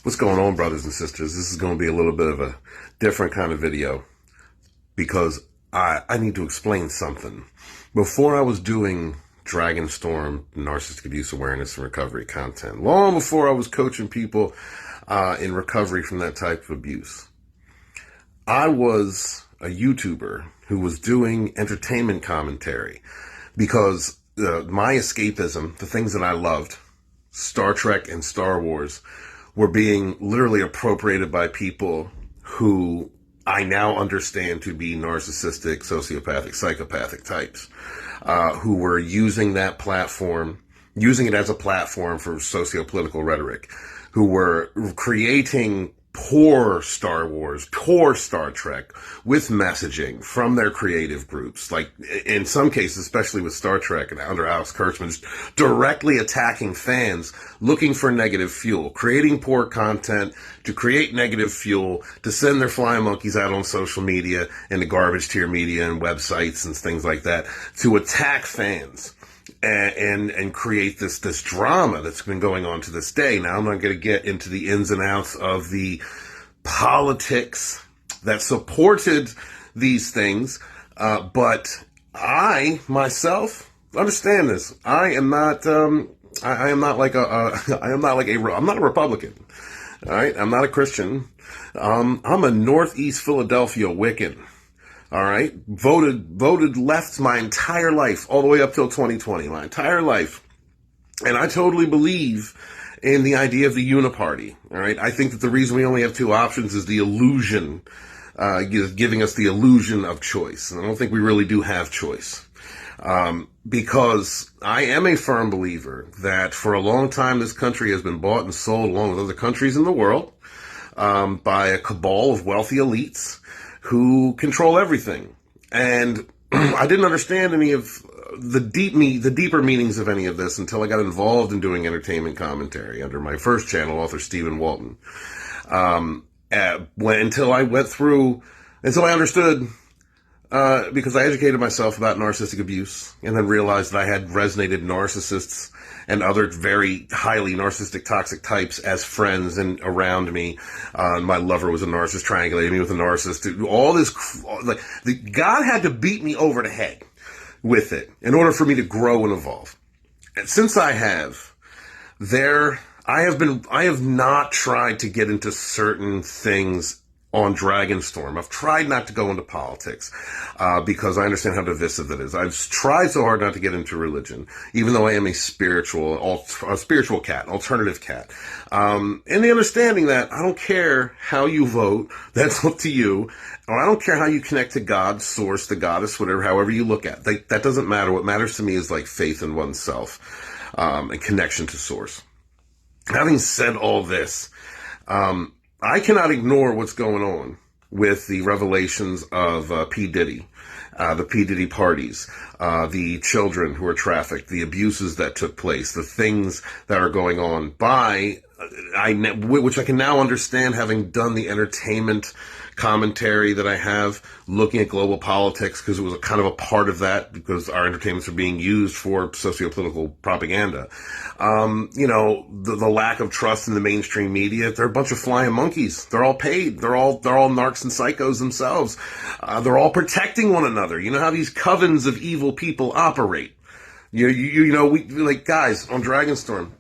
What's going on, brothers and sisters? This is going to be a little bit of a different kind of video because I need to explain something. Before I was doing Dragonstorm Narcissistic Abuse Awareness and Recovery content, long before I was coaching people in recovery from that type of abuse, I was a YouTuber who was doing entertainment commentary because my escapism, the things that I loved, Star Trek and Star Wars, were being literally appropriated by people who I now understand to be narcissistic, sociopathic, psychopathic types, who were using that platform, using it as a platform for socio-political rhetoric, who were creating poor Star Wars, poor Star Trek with messaging from their creative groups. Like in some cases, especially with Star Trek and under Alex Kurtzman, just directly attacking fans looking for negative fuel, creating poor content to create negative fuel, to send their flying monkeys out on social media and the garbage tier media and websites and things like that to attack fans. And create this drama that's been going on to this day. Now, I'm not going to get into the ins and outs of the politics that supported these things, but I myself understand this. I am not. I am not like I'm not a Republican. All right, I'm not a Christian. I'm a Northeast Philadelphia Wiccan. All right. Voted left my entire life, all the way up till 2020, my entire life. And I totally believe in the idea of the uniparty. All right. I think that the reason we only have two options is the illusion, giving us the illusion of choice. And I don't think we really do have choice. Because I am a firm believer that for a long time, this country has been bought and sold along with other countries in the world, by a cabal of wealthy elites who control everything. And I didn't understand any of the deeper meanings of any of this until I got involved in doing entertainment commentary under my first channel, author Stephen Walton. Until I understood, because I educated myself about narcissistic abuse and then realized that I had resonated narcissists and other very highly narcissistic, toxic types as friends and around me. My lover was a narcissist, triangulated me with a narcissist. All this, God had to beat me over the head with it in order for me to grow and evolve. And since I have, I have not tried to get into certain things on Dragonstorm. I've tried not to go into politics, because I understand how divisive that is. I've tried so hard not to get into religion, even though I am a spiritual cat, alternative cat. And the understanding that I don't care how you vote, that's up to you. Or I don't care how you connect to God, source, the goddess, whatever, however you look at it. That doesn't matter. What matters to me is like faith in oneself, and connection to source. Having said all this, I cannot ignore what's going on with the revelations of P. Diddy, the P. Diddy parties, the children who are trafficked, the abuses that took place, the things that are going on which I can now understand having done the entertainment commentary that I have, looking at global politics, because it was a kind of a part of that, because our entertainments are being used for socio-political propaganda. The lack of trust in the mainstream media. They're a bunch of flying monkeys. They're all paid. They're all narcs and psychos themselves. They're all protecting one another. You know how these covens of evil people operate. We like, guys, on Dragonstorm,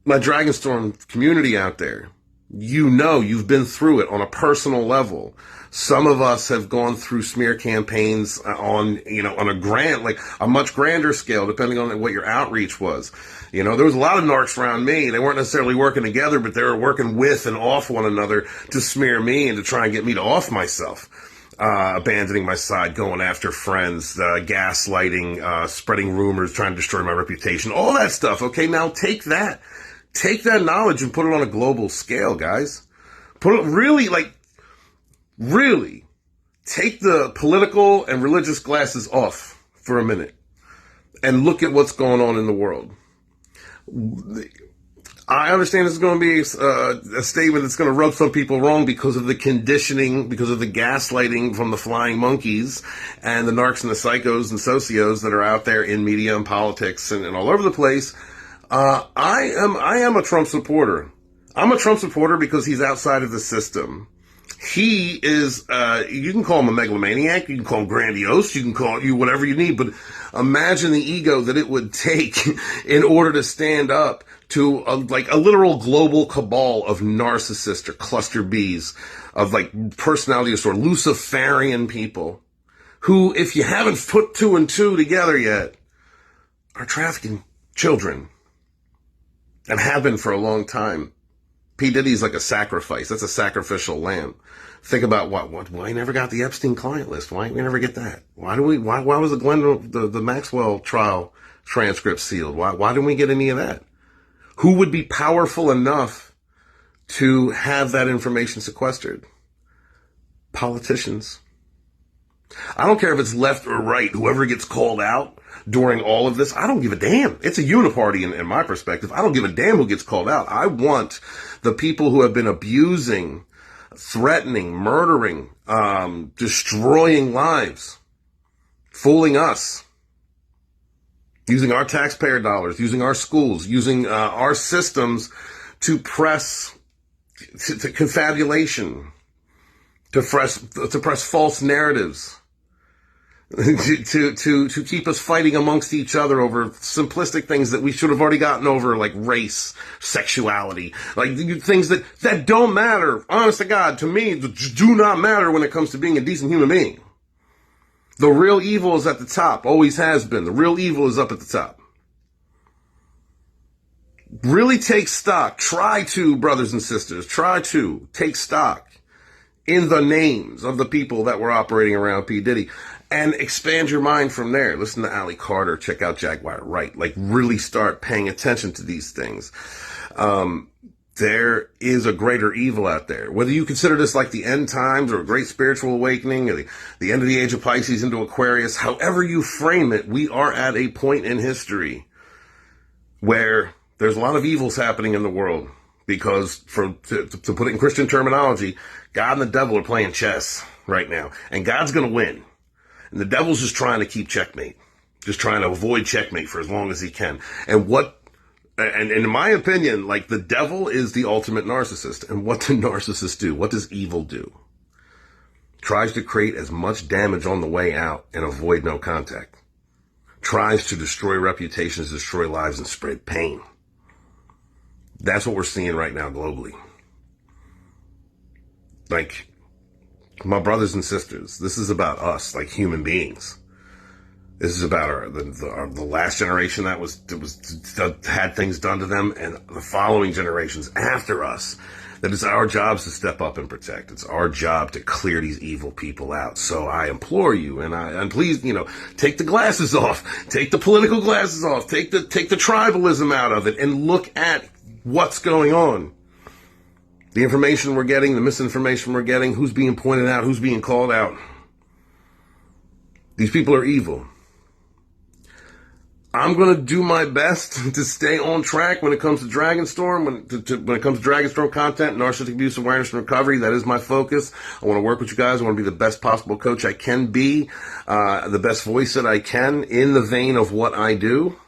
my Dragonstorm community out there, you've been through it on a personal level. Some of us have gone through smear campaigns on a much grander scale, depending on what your outreach was. There was a lot of narcs around me. They weren't necessarily working together, but they were working with and off one another to smear me and to try and get me to off myself. Abandoning my side, going after friends, gaslighting, spreading rumors, trying to destroy my reputation, all that stuff. Okay, now take that knowledge and put it on a global scale, guys. Really take the political and religious glasses off for a minute and look at what's going on in the world. I understand this is going to be a statement that's going to rub some people wrong because of the conditioning, because of the gaslighting from the flying monkeys and the narcs and the psychos and socios that are out there in media and politics and all over the place. I am a Trump supporter. I'm a Trump supporter because he's outside of the system. He is, you can call him a megalomaniac, you can call him grandiose, you can call you whatever you need, but imagine the ego that it would take in order to stand up to a literal global cabal of narcissists or cluster Bs, of like personality disorder, Luciferian people who, if you haven't put 2 and 2 together yet, are trafficking children and have been for a long time. P. Diddy's like a sacrifice. That's a sacrificial lamb. Think about why he never got the Epstein client list. Why we never get that? Why was the Maxwell trial transcript sealed? Why didn't we get any of that? Who would be powerful enough to have that information sequestered? Politicians. I don't care if it's left or right, whoever gets called out during all of this, I don't give a damn. It's a uniparty in my perspective. I don't give a damn who gets called out. I want the people who have been abusing, threatening, murdering, destroying lives, fooling us, using our taxpayer dollars, using our schools, using our systems to press to confabulation, to press false narratives, to keep us fighting amongst each other over simplistic things that we should have already gotten over, like race, sexuality, like things that don't matter. Honest to God, to me, do not matter when it comes to being a decent human being. The real evil is at the top, always has been. The real evil is up at the top. Really take stock. Try to, brothers and sisters, try to take stock in the names of the people that were operating around P. Diddy and expand your mind from there. Listen to Ali Carter, check out Jaguar Wright, like really start paying attention to these things. There is a greater evil out there. Whether you consider this like the end times or a great spiritual awakening or the end of the age of Pisces into Aquarius, however you frame it, we are at a point in history where there's a lot of evils happening in the world because, to put it in Christian terminology, God and the devil are playing chess right now, and God's going to win. And the devil's just trying to keep checkmate, just trying to avoid checkmate for as long as he can. And in my opinion, like the devil is the ultimate narcissist. And what do narcissists do? What does evil do? Tries to create as much damage on the way out and avoid no contact. Tries to destroy reputations, destroy lives, and spread pain. That's what we're seeing right now globally. Like, my brothers and sisters, this is about us, like human beings. This is about the last generation that had things done to them, and the following generations after us. That it's our jobs to step up and protect. It's our job to clear these evil people out. So I implore you, and please, take the glasses off, take the political glasses off, take the tribalism out of it, and look at what's going on. The information we're getting, the misinformation we're getting, who's being pointed out, who's being called out. These people are evil. I'm going to do my best to stay on track when it comes to Dragonstorm, when it comes to Dragonstorm content, narcissistic abuse awareness and recovery. That is my focus. I want to work with you guys. I want to be the best possible coach I can be, the best voice that I can in the vein of what I do.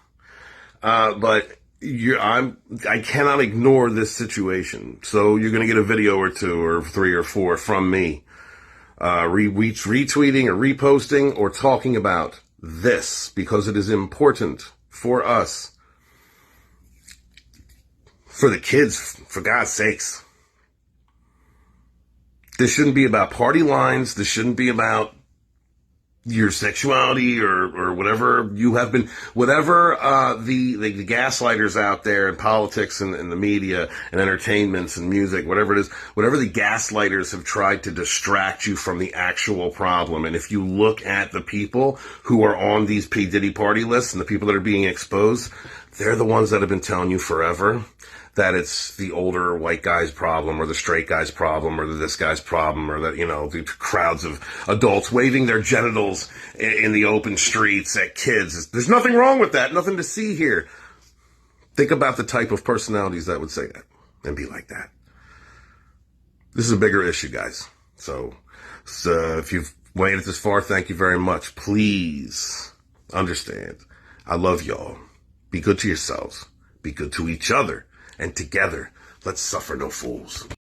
But I cannot ignore this situation. So you're going to get a video or 2 or 3 or 4 from me, retweeting or reposting or talking about this, because it is important for us, for the kids, for God's sakes. This shouldn't be about party lines. This shouldn't be about your sexuality or whatever you have been, whatever the gaslighters out there in politics and the media and entertainments and music, whatever it is, whatever the gaslighters have tried to distract you from the actual problem. And if you look at the people who are on these P. Diddy party lists and the people that are being exposed, they're the ones that have been telling you forever that it's the older white guy's problem or the straight guy's problem or this guy's problem, or that, the crowds of adults waving their genitals in the open streets at kids. There's nothing wrong with that. Nothing to see here. Think about the type of personalities that would say that and be like that. This is a bigger issue, guys. So if you've waited this far, thank you very much. Please understand. I love y'all. Be good to yourselves. Be good to each other. And together, Let's suffer no fools.